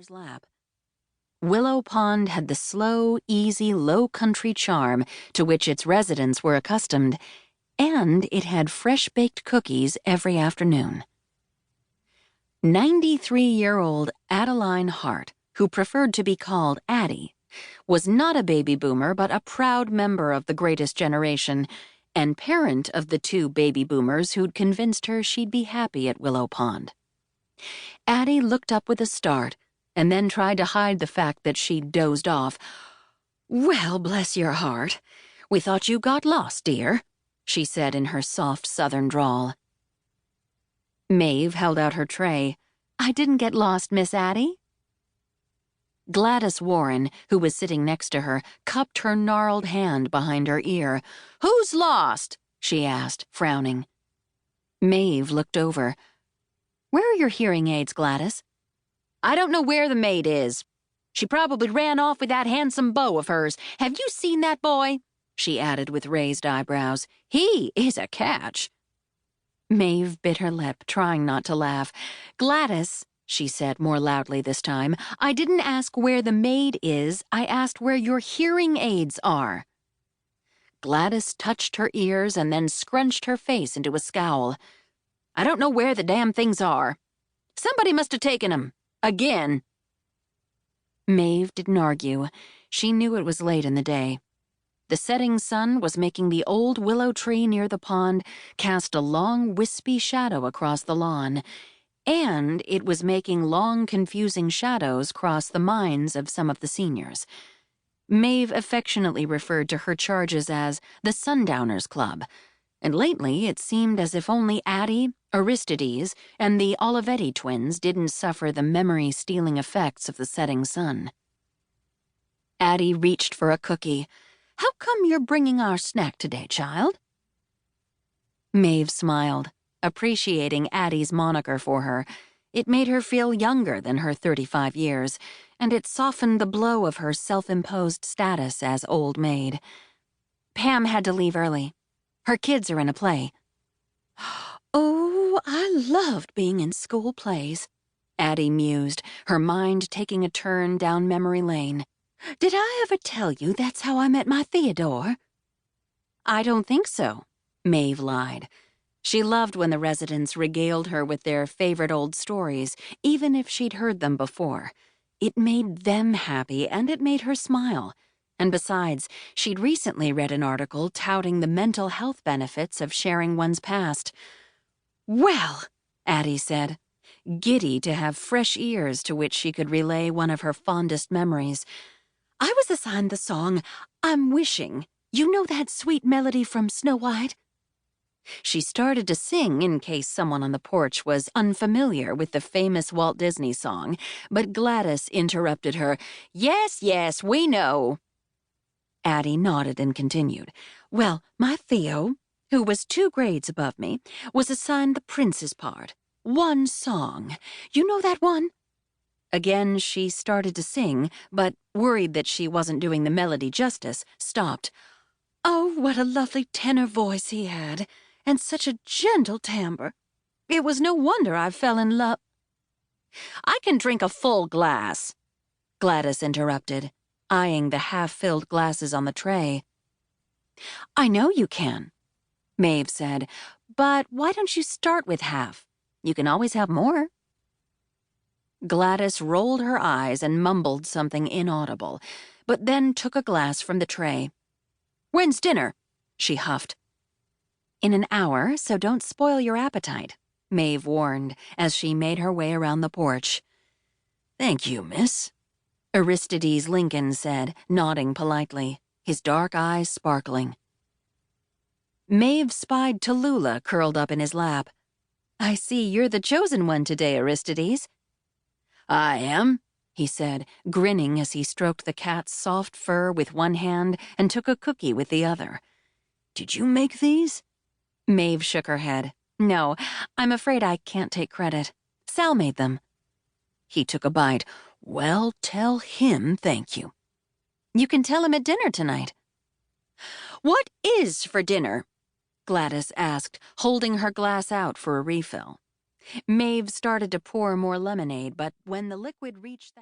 Sundowner's lap. Willow Pond had the slow, easy, low-country charm to which its residents were accustomed, and it had fresh-baked cookies every afternoon. 93-year-old Adeline Hart, who preferred to be called Addie, was not a baby boomer but a proud member of the greatest generation, and parent of the two baby boomers who'd convinced her she'd be happy at Willow Pond. Addie looked up with a start, and then tried to hide the fact that she'd dozed off. "Well, bless your heart, we thought you got lost, dear," she said in her soft southern drawl. Maeve held out her tray. "I didn't get lost, Miss Addie." Gladys Warren, who was sitting next to her, cupped her gnarled hand behind her ear. "Who's lost?" she asked, frowning. Maeve looked over. "Where are your hearing aids, Gladys?" "I don't know where the maid is. She probably ran off with that handsome beau of hers. Have you seen that boy?" she added with raised eyebrows. "He is a catch." Maeve bit her lip, trying not to laugh. "Gladys," she said more loudly this time, "I didn't ask where the maid is. I asked where your hearing aids are." Gladys touched her ears and then scrunched her face into a scowl. "I don't know where the damn things are. Somebody must have taken them. Again." Maeve didn't argue. She knew it was late in the day. The setting sun was making the old willow tree near the pond cast a long, wispy shadow across the lawn, and it was making long, confusing shadows cross the minds of some of the seniors. Maeve affectionately referred to her charges as the Sundowners Club, and lately it seemed as if only Addie, Aristides, and the Olivetti twins didn't suffer the memory-stealing effects of the setting sun. Addie reached for a cookie. "How come you're bringing our snack today, child?" Maeve smiled, appreciating Addie's moniker for her. It made her feel younger than her 35 years, and it softened the blow of her self-imposed status as old maid. "Pam had to leave early. Her kids are in a play." "Oh, I loved being in school plays," Addie mused, her mind taking a turn down memory lane. "Did I ever tell you that's how I met my Theodore?" "I don't think so," Maeve lied. She loved when the residents regaled her with their favorite old stories, even if she'd heard them before. It made them happy, and it made her smile. And besides, she'd recently read an article touting the mental health benefits of sharing one's past. "Well," Addie said, giddy to have fresh ears to which she could relay one of her fondest memories, "I was assigned the song, 'I'm Wishing.' You know that sweet melody from Snow White?" She started to sing in case someone on the porch was unfamiliar with the famous Walt Disney song, but Gladys interrupted her. "Yes, yes, we know." Addie nodded and continued. "Well, my Theo, who was 2 grades above me, was assigned the prince's part. One song. You know that one?" Again she started to sing, but, worried that she wasn't doing the melody justice, stopped. "Oh, what a lovely tenor voice he had, and such a gentle timbre. It was no wonder I fell in love—" "I can drink a full glass," Gladys interrupted, eyeing the half-filled glasses on the tray. "I know you can," Maeve said, "but why don't you start with half? You can always have more." Gladys rolled her eyes and mumbled something inaudible, but then took a glass from the tray. "When's dinner?" she huffed. "In an hour, so don't spoil your appetite," Maeve warned as she made her way around the porch. "Thank you, miss," Aristides Lincoln said, nodding politely, his dark eyes sparkling. Maeve spied Tallulah curled up in his lap. "I see you're the chosen one today, Aristides." "I am," he said, grinning as he stroked the cat's soft fur with one hand and took a cookie with the other. "Did you make these?" Maeve shook her head. "No, I'm afraid I can't take credit. Sal made them." He took a bite. "Well, tell him thank you." "You can tell him at dinner tonight." "What is for dinner?" Gladys asked, holding her glass out for a refill. Maeve started to pour more lemonade, but when the liquid reached the